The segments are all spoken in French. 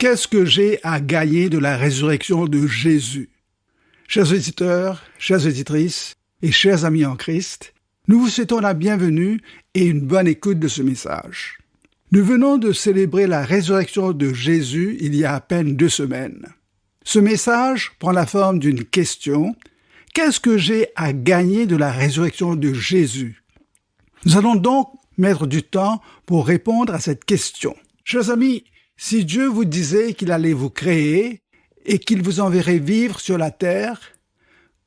Qu'est-ce que j'ai à gagner de la résurrection de Jésus? Chers auditeurs, chères auditrices et chers amis en Christ, nous vous souhaitons la bienvenue et une bonne écoute de ce message. Nous venons de célébrer la résurrection de Jésus il y a à peine 2 semaines. Ce message prend la forme d'une question. Qu'est-ce que j'ai à gagner de la résurrection de Jésus? Nous allons donc mettre du temps pour répondre à cette question. Chers amis, si Dieu vous disait qu'il allait vous créer et qu'il vous enverrait vivre sur la terre,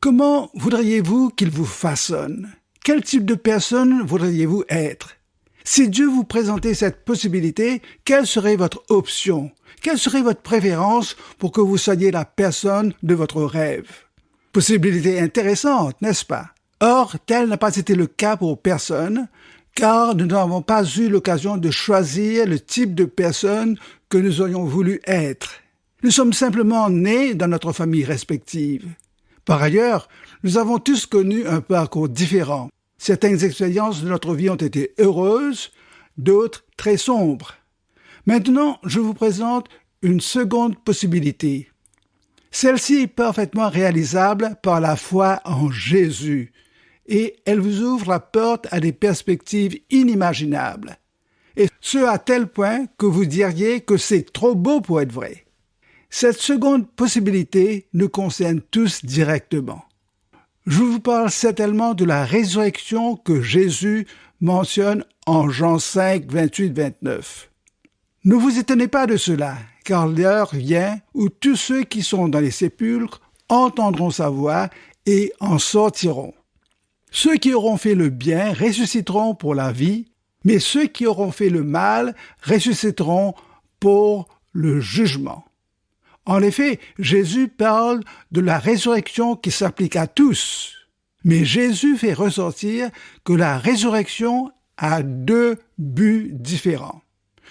comment voudriez-vous qu'il vous façonne? Quel type de personne voudriez-vous être? Si Dieu vous présentait cette possibilité, quelle serait votre option? Quelle serait votre préférence pour que vous soyez la personne de votre rêve? Possibilité intéressante, n'est-ce pas? Or, tel n'a pas été le cas pour personne, car nous n'avons pas eu l'occasion de choisir le type de personne que nous aurions voulu être. Nous sommes simplement nés dans notre famille respective. Par ailleurs, nous avons tous connu un parcours différent. Certaines expériences de notre vie ont été heureuses, d'autres très sombres. Maintenant, je vous présente une seconde possibilité. Celle-ci est parfaitement réalisable par la foi en Jésus, et elle vous ouvre la porte à des perspectives inimaginables. Et ce à tel point que vous diriez que c'est trop beau pour être vrai. Cette seconde possibilité nous concerne tous directement. Je vous parle certainement de la résurrection que Jésus mentionne en Jean 5, 28-29. Ne vous étonnez pas de cela, car l'heure vient où tous ceux qui sont dans les sépulcres entendront sa voix et en sortiront. Ceux qui auront fait le bien ressusciteront pour la vie, mais ceux qui auront fait le mal ressusciteront pour le jugement. En effet, Jésus parle de la résurrection qui s'applique à tous, mais Jésus fait ressortir que la résurrection a 2 buts différents.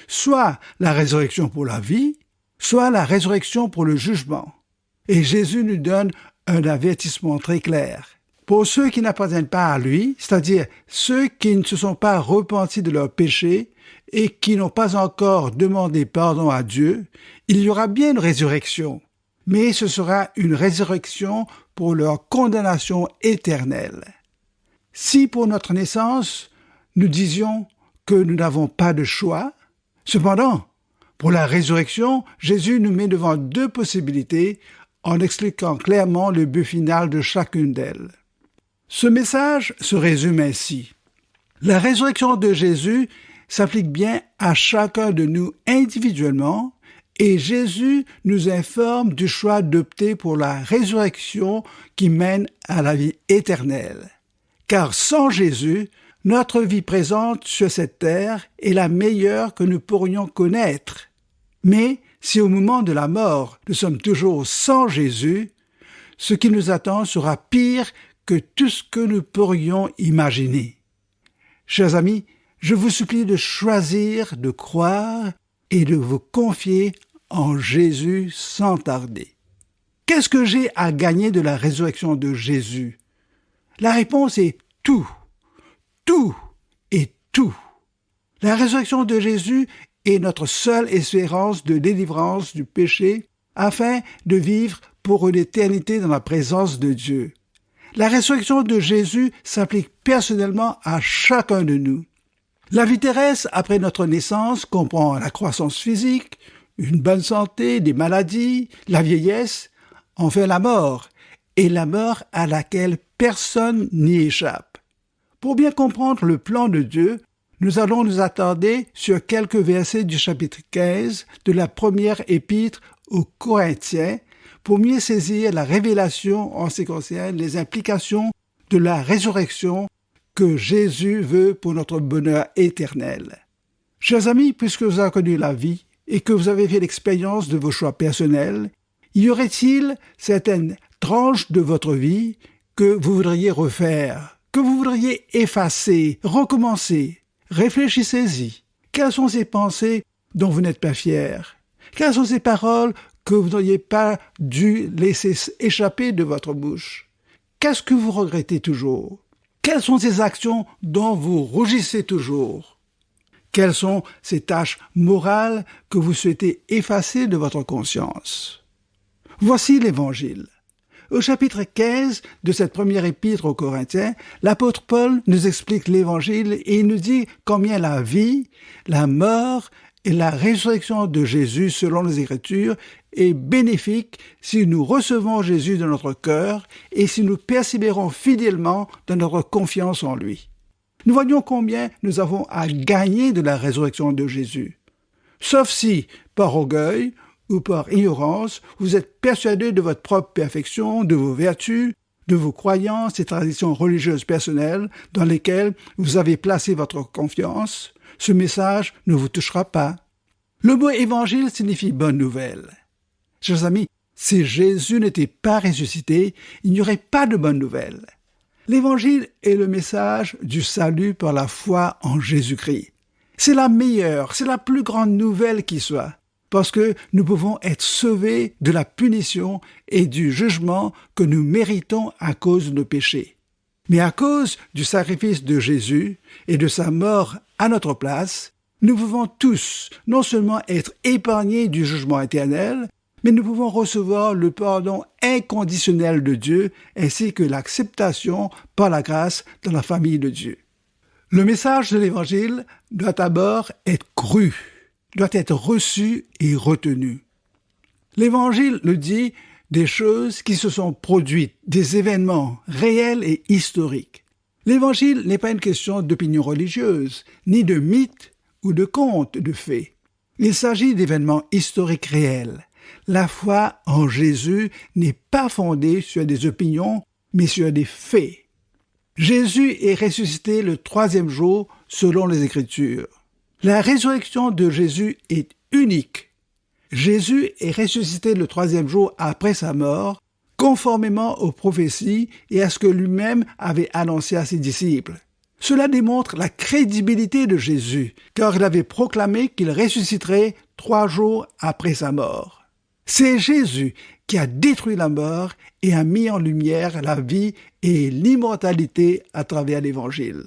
Soit la résurrection pour la vie, soit la résurrection pour le jugement. Et Jésus nous donne un avertissement très clair. Pour ceux qui n'appartiennent pas à lui, c'est-à-dire ceux qui ne se sont pas repentis de leurs péchés et qui n'ont pas encore demandé pardon à Dieu, il y aura bien une résurrection, mais ce sera une résurrection pour leur condamnation éternelle. Si pour notre naissance, nous disions que nous n'avons pas de choix, cependant, pour la résurrection, Jésus nous met devant 2 possibilités en expliquant clairement le but final de chacune d'elles. Ce message se résume ainsi. La résurrection de Jésus s'applique bien à chacun de nous individuellement et Jésus nous informe du choix d'opter pour la résurrection qui mène à la vie éternelle. Car sans Jésus, notre vie présente sur cette terre est la meilleure que nous pourrions connaître. Mais si au moment de la mort, nous sommes toujours sans Jésus, ce qui nous attend sera pire que tout ce que nous pourrions imaginer. Chers amis, je vous supplie de choisir de croire et de vous confier en Jésus sans tarder. Qu'est-ce que j'ai à gagner de la résurrection de Jésus? La réponse est tout. Tout et tout. La résurrection de Jésus est notre seule espérance de délivrance du péché afin de vivre pour une éternité dans la présence de Dieu. La résurrection de Jésus s'applique personnellement à chacun de nous. La vie terrestre après notre naissance comprend la croissance physique, une bonne santé, des maladies, la vieillesse, enfin la mort, et la mort à laquelle personne n'y échappe. Pour bien comprendre le plan de Dieu, nous allons nous attarder sur quelques versets du chapitre 15 de la première épître aux Corinthiens, pour mieux saisir la révélation en ce qui concerne les implications de la résurrection que Jésus veut pour notre bonheur éternel. Chers amis, puisque vous avez connu la vie et que vous avez fait l'expérience de vos choix personnels, y aurait-il certaines tranches de votre vie que vous voudriez refaire, que vous voudriez effacer, recommencer? Réfléchissez-y. Quelles sont ces pensées dont vous n'êtes pas fiers? Quelles sont ces paroles que vous n'auriez pas dû laisser échapper de votre bouche? Qu'est-ce que vous regrettez toujours? Quelles sont ces actions dont vous rougissez toujours? Quelles sont ces tâches morales que vous souhaitez effacer de votre conscience? Voici l'Évangile. Au chapitre 15 de cette première épître aux Corinthiens, l'apôtre Paul nous explique l'Évangile et il nous dit combien la vie, la mort et la résurrection de Jésus selon les Écritures est bénéfique si nous recevons Jésus dans notre cœur et si nous persévérons fidèlement dans notre confiance en lui. Nous voyons combien nous avons à gagner de la résurrection de Jésus. Sauf si, par orgueil ou par ignorance, vous êtes persuadé de votre propre perfection, de vos vertus, de vos croyances et traditions religieuses personnelles dans lesquelles vous avez placé votre confiance, ce message ne vous touchera pas. Le mot évangile signifie bonne nouvelle. Chers amis, si Jésus n'était pas ressuscité, il n'y aurait pas de bonne nouvelle. L'évangile est le message du salut par la foi en Jésus-Christ. C'est la meilleure, c'est la plus grande nouvelle qui soit, parce que nous pouvons être sauvés de la punition et du jugement que nous méritons à cause de nos péchés. Mais à cause du sacrifice de Jésus et de sa mort à notre place, nous pouvons tous non seulement être épargnés du jugement éternel, mais nous pouvons recevoir le pardon inconditionnel de Dieu ainsi que l'acceptation par la grâce dans la famille de Dieu. Le message de l'Évangile doit d'abord être cru, doit être reçu et retenu. L'Évangile nous dit des choses qui se sont produites, des événements réels et historiques. L'Évangile n'est pas une question d'opinion religieuse, ni de mythes ou de contes, de faits. Il s'agit d'événements historiques réels. La foi en Jésus n'est pas fondée sur des opinions, mais sur des faits. Jésus est ressuscité le 3e jour selon les Écritures. La résurrection de Jésus est unique. Jésus est ressuscité le 3e jour après sa mort, conformément aux prophéties et à ce que lui-même avait annoncé à ses disciples. Cela démontre la crédibilité de Jésus, car il avait proclamé qu'il ressusciterait 3 jours après sa mort. C'est Jésus qui a détruit la mort et a mis en lumière la vie et l'immortalité à travers l'Évangile.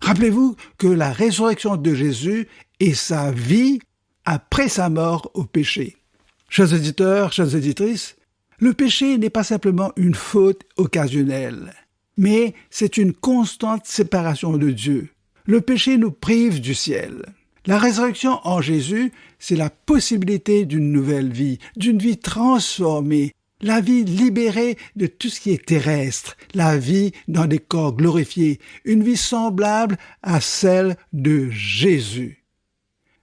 Rappelez-vous que la résurrection de Jésus est sa vie après sa mort au péché. Chers auditeurs, chères auditrices, le péché n'est pas simplement une faute occasionnelle, mais c'est une constante séparation de Dieu. Le péché nous prive du ciel. La résurrection en Jésus, c'est la possibilité d'une nouvelle vie, d'une vie transformée, la vie libérée de tout ce qui est terrestre, la vie dans des corps glorifiés, une vie semblable à celle de Jésus.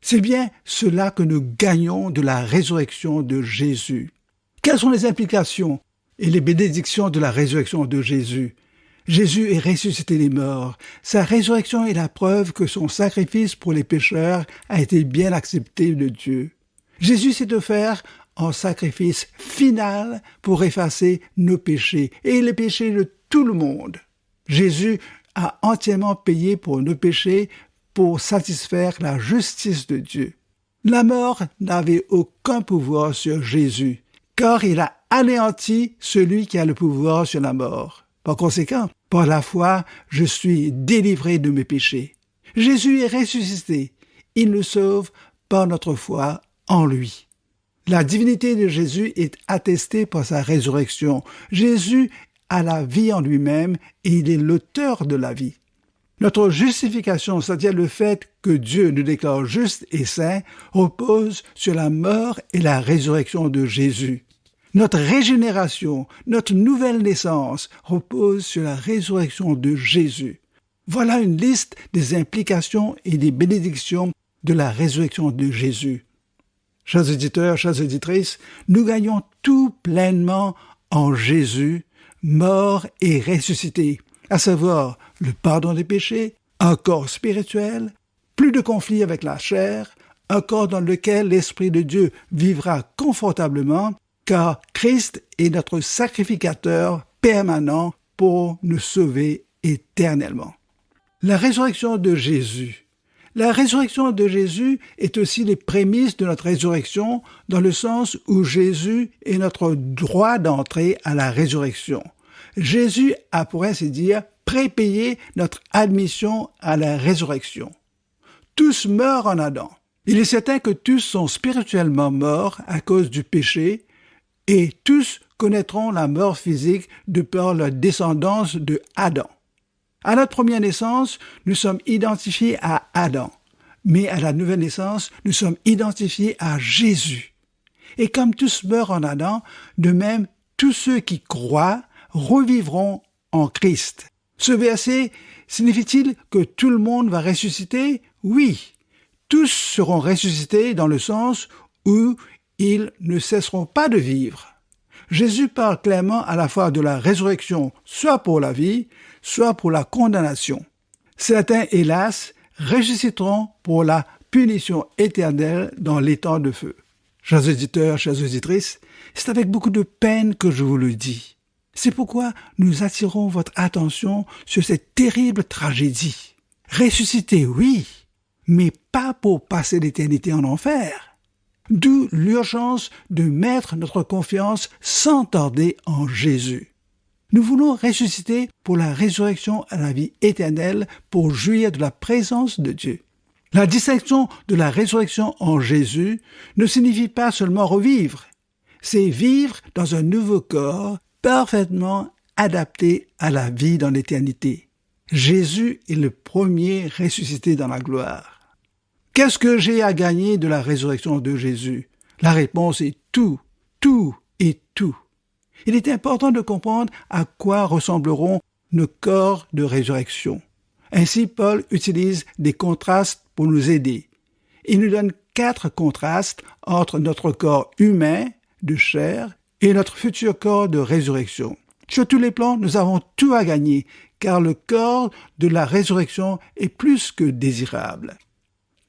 C'est bien cela que nous gagnons de la résurrection de Jésus. Quelles sont les implications et les bénédictions de la résurrection de Jésus? Jésus est ressuscité des morts. Sa résurrection est la preuve que son sacrifice pour les pécheurs a été bien accepté de Dieu. Jésus s'est offert en sacrifice final pour effacer nos péchés et les péchés de tout le monde. Jésus a entièrement payé pour nos péchés pour satisfaire la justice de Dieu. La mort n'avait aucun pouvoir sur Jésus, car il a anéanti celui qui a le pouvoir sur la mort. Par conséquent, par la foi, je suis délivré de mes péchés. Jésus est ressuscité. Il nous sauve par notre foi en lui. La divinité de Jésus est attestée par sa résurrection. Jésus a la vie en lui-même et il est l'auteur de la vie. Notre justification, c'est-à-dire le fait que Dieu nous déclare justes et saints, repose sur la mort et la résurrection de Jésus. Notre régénération, notre nouvelle naissance repose sur la résurrection de Jésus. Voilà une liste des implications et des bénédictions de la résurrection de Jésus. Chers auditeurs, chères auditrices, nous gagnons tout pleinement en Jésus, mort et ressuscité, à savoir le pardon des péchés, un corps spirituel, plus de conflits avec la chair, un corps dans lequel l'Esprit de Dieu vivra confortablement, car Christ est notre sacrificateur permanent pour nous sauver éternellement. La résurrection de Jésus. La résurrection de Jésus est aussi les prémices de notre résurrection dans le sens où Jésus est notre droit d'entrée à la résurrection. Jésus a, pour ainsi dire, prépayé notre admission à la résurrection. Tous meurent en Adam. Il est certain que tous sont spirituellement morts à cause du péché et tous connaîtront la mort physique de par leur descendance de Adam. À notre première naissance, nous sommes identifiés à Adam, mais à la nouvelle naissance, nous sommes identifiés à Jésus. Et comme tous meurent en Adam, de même, tous ceux qui croient revivront en Christ. Ce verset signifie-t-il que tout le monde va ressusciter? Oui. Tous seront ressuscités dans le sens où ils ne cesseront pas de vivre. Jésus parle clairement à la fois de la résurrection, soit pour la vie, soit pour la condamnation. Certains, hélas, ressusciteront pour la punition éternelle dans l'étang de feu. Chers auditeurs, chères auditrices, c'est avec beaucoup de peine que je vous le dis. C'est pourquoi nous attirons votre attention sur cette terrible tragédie. Ressusciter, oui, mais pas pour passer l'éternité en enfer. D'où l'urgence de mettre notre confiance sans tarder en Jésus. Nous voulons ressusciter pour la résurrection à la vie éternelle, pour jouir de la présence de Dieu. La distinction de la résurrection en Jésus ne signifie pas seulement revivre, c'est vivre dans un nouveau corps parfaitement adapté à la vie dans l'éternité. Jésus est le premier ressuscité dans la gloire. Qu'est-ce que j'ai à gagner de la résurrection de Jésus? La réponse est tout, tout et tout. Il est important de comprendre à quoi ressembleront nos corps de résurrection. Ainsi, Paul utilise des contrastes pour nous aider. Il nous donne 4 contrastes entre notre corps humain, de chair, et notre futur corps de résurrection. Sur tous les plans, nous avons tout à gagner, car le corps de la résurrection est plus que désirable.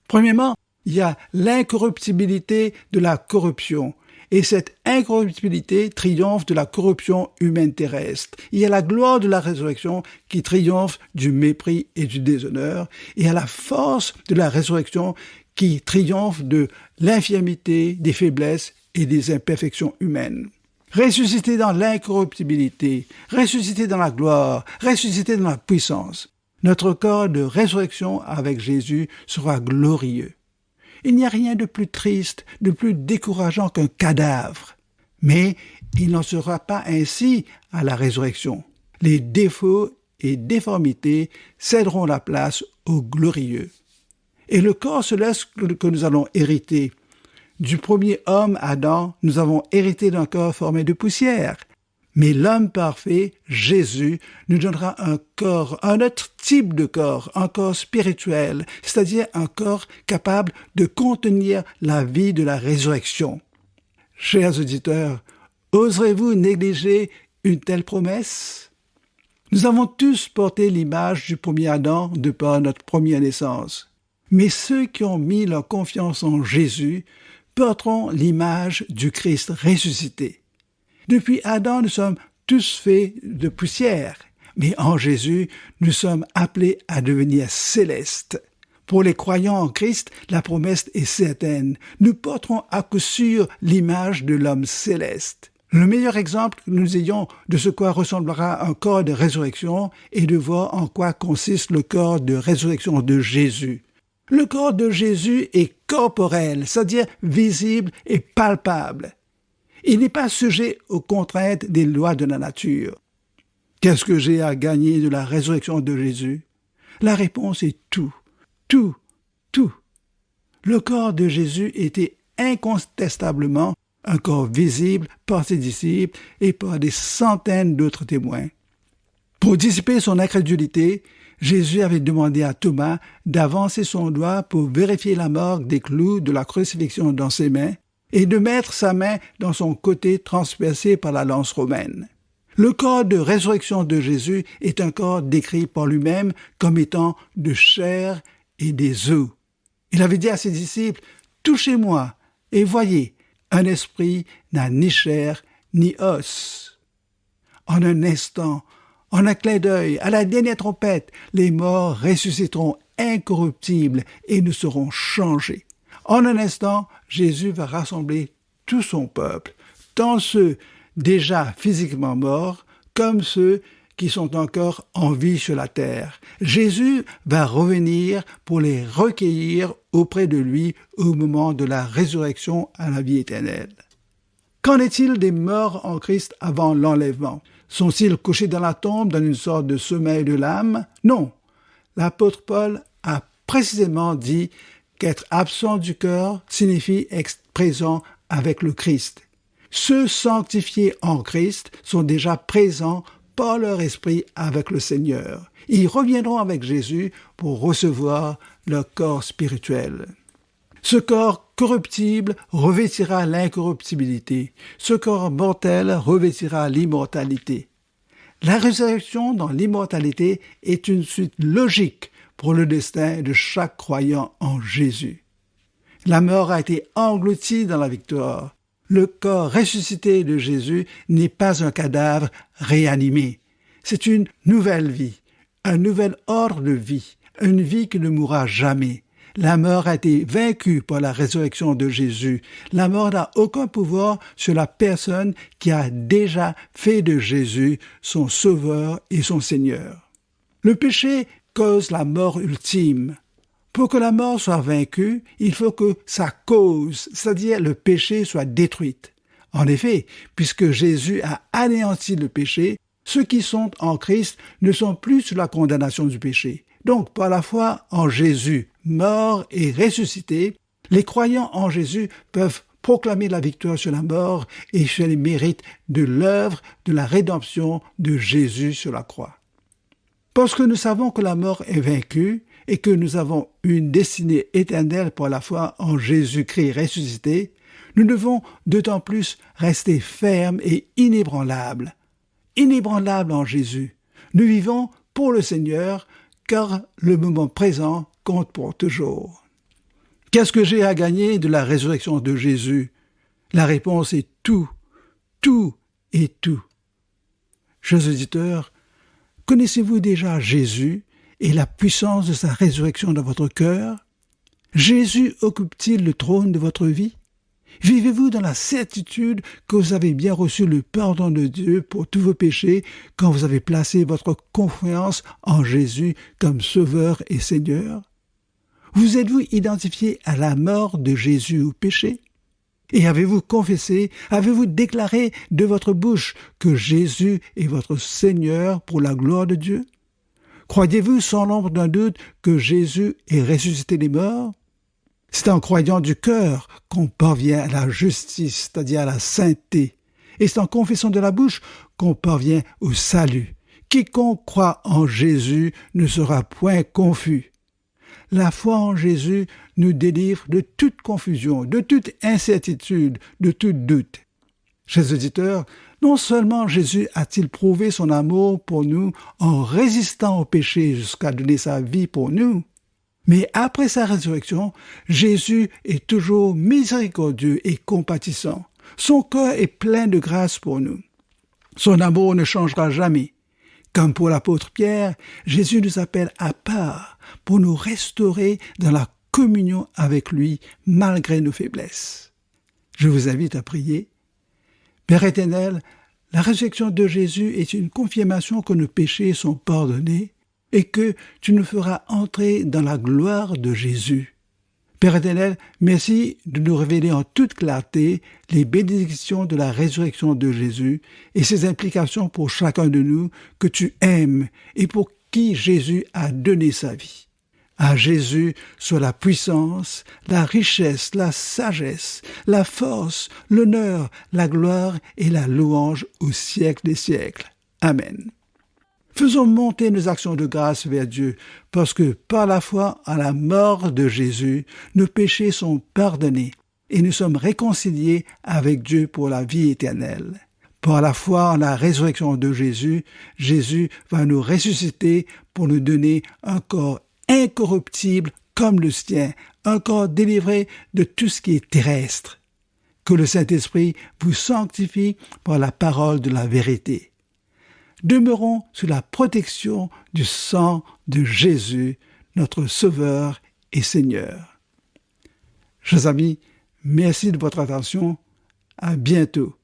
Premièrement, il y a l'incorruptibilité de la corruption. Et cette incorruptibilité triomphe de la corruption humaine terrestre. Il y a la gloire de la résurrection qui triomphe du mépris et du déshonneur. Et il y a la force de la résurrection qui triomphe de l'infirmité, des faiblesses et des imperfections humaines. Ressuscité dans l'incorruptibilité, ressuscité dans la gloire, ressuscité dans la puissance. Notre corps de résurrection avec Jésus sera glorieux. Il n'y a rien de plus triste, de plus décourageant qu'un cadavre. Mais il n'en sera pas ainsi à la résurrection. Les défauts et déformités céderont la place au glorieux. Et le corps céleste que nous allons hériter, du premier homme, Adam, nous avons hérité d'un corps formé de poussière. Mais l'homme parfait, Jésus, nous donnera un corps, un autre type de corps, un corps spirituel, c'est-à-dire un corps capable de contenir la vie de la résurrection. Chers auditeurs, oserez-vous négliger une telle promesse? Nous avons tous porté l'image du premier Adam de par notre première naissance. Mais ceux qui ont mis leur confiance en Jésus porteront l'image du Christ ressuscité. Depuis Adam, nous sommes tous faits de poussière, mais en Jésus, nous sommes appelés à devenir célestes. Pour les croyants en Christ, la promesse est certaine. Nous porterons à coup sûr l'image de l'homme céleste. Le meilleur exemple que nous ayons de ce quoi ressemblera un corps de résurrection est de voir en quoi consiste le corps de résurrection de Jésus. Le corps de Jésus est corporel, c'est-à-dire visible et palpable. Il n'est pas sujet aux contraintes des lois de la nature. Qu'est-ce que j'ai à gagner de la résurrection de Jésus? La réponse est tout, tout, tout. Le corps de Jésus était incontestablement un corps visible par ses disciples et par des centaines d'autres témoins. Pour dissiper son incrédulité, Jésus avait demandé à Thomas d'avancer son doigt pour vérifier la marque des clous de la crucifixion dans ses mains et de mettre sa main dans son côté transpercé par la lance romaine. Le corps de résurrection de Jésus est un corps décrit par lui-même comme étant de chair et des os. Il avait dit à ses disciples, « Touchez-moi et voyez, un esprit n'a ni chair ni os. » En un instant, en un clin d'œil, à la dernière trompette, les morts ressusciteront incorruptibles et nous serons changés. En un instant, Jésus va rassembler tout son peuple, tant ceux déjà physiquement morts, comme ceux qui sont encore en vie sur la terre. Jésus va revenir pour les recueillir auprès de lui au moment de la résurrection à la vie éternelle. Qu'en est-il des morts en Christ avant l'enlèvement? Sont-ils couchés dans la tombe dans une sorte de sommeil de l'âme? Non. L'apôtre Paul a précisément dit qu'être absent du corps signifie être présent avec le Christ. Ceux sanctifiés en Christ sont déjà présents par leur esprit avec le Seigneur. Ils reviendront avec Jésus pour recevoir leur corps spirituel. Ce corps corruptible revêtira l'incorruptibilité. Ce corps mortel revêtira l'immortalité. La résurrection dans l'immortalité est une suite logique pour le destin de chaque croyant en Jésus. La mort a été engloutie dans la victoire. Le corps ressuscité de Jésus n'est pas un cadavre réanimé. C'est une nouvelle vie, un nouvel ordre de vie, une vie qui ne mourra jamais. La mort a été vaincue par la résurrection de Jésus. La mort n'a aucun pouvoir sur la personne qui a déjà fait de Jésus son sauveur et son Seigneur. Le péché cause la mort ultime. Pour que la mort soit vaincue, il faut que sa cause, c'est-à-dire le péché, soit détruite. En effet, puisque Jésus a anéanti le péché, ceux qui sont en Christ ne sont plus sous la condamnation du péché. Donc, par la foi en Jésus, mort et ressuscité, les croyants en Jésus peuvent proclamer la victoire sur la mort et sur les mérites de l'œuvre de la rédemption de Jésus sur la croix. Parce que nous savons que la mort est vaincue et que nous avons une destinée éternelle par la foi en Jésus-Christ ressuscité, nous devons d'autant plus rester fermes et inébranlables. Inébranlables en Jésus. Nous vivons pour le Seigneur, car le moment présent compte pour toujours. Qu'est-ce que j'ai à gagner de la résurrection de Jésus? La réponse est tout, tout et tout. Chers auditeurs, connaissez-vous déjà Jésus et la puissance de sa résurrection dans votre cœur? Jésus occupe-t-il le trône de votre vie? Vivez-vous dans la certitude que vous avez bien reçu le pardon de Dieu pour tous vos péchés quand vous avez placé votre confiance en Jésus comme Sauveur et Seigneur? Vous êtes-vous identifié à la mort de Jésus au péché? Et avez-vous confessé, avez-vous déclaré de votre bouche que Jésus est votre Seigneur pour la gloire de Dieu? Croyez-vous sans l'ombre d'un doute que Jésus est ressuscité des morts? C'est en croyant du cœur qu'on parvient à la justice, c'est-à-dire à la sainteté. Et c'est en confessant de la bouche qu'on parvient au salut. Quiconque croit en Jésus ne sera point confus. La foi en Jésus nous délivre de toute confusion, de toute incertitude, de tout doute. Chers auditeurs, non seulement Jésus a-t-il prouvé son amour pour nous en résistant au péché jusqu'à donner sa vie pour nous, mais après sa résurrection, Jésus est toujours miséricordieux et compatissant. Son cœur est plein de grâce pour nous. Son amour ne changera jamais. Comme pour l'apôtre Pierre, Jésus nous appelle à part pour nous restaurer dans la communion avec lui malgré nos faiblesses. Je vous invite à prier. Père éternel, la résurrection de Jésus est une confirmation que nos péchés sont pardonnés et que tu nous feras entrer dans la gloire de Jésus. Père éternel, merci de nous révéler en toute clarté les bénédictions de la résurrection de Jésus et ses implications pour chacun de nous que tu aimes et pour qui Jésus a donné sa vie. À Jésus soit la puissance, la richesse, la sagesse, la force, l'honneur, la gloire et la louange au siècle des siècles. Amen. Faisons monter nos actions de grâce vers Dieu, parce que par la foi à la mort de Jésus, nos péchés sont pardonnés et nous sommes réconciliés avec Dieu pour la vie éternelle. Par la foi en la résurrection de Jésus, Jésus va nous ressusciter pour nous donner un corps incorruptible comme le sien, un corps délivré de tout ce qui est terrestre. Que le Saint-Esprit vous sanctifie par la parole de la vérité. Demeurons sous la protection du sang de Jésus, notre Sauveur et Seigneur. Chers amis, merci de votre attention. À bientôt.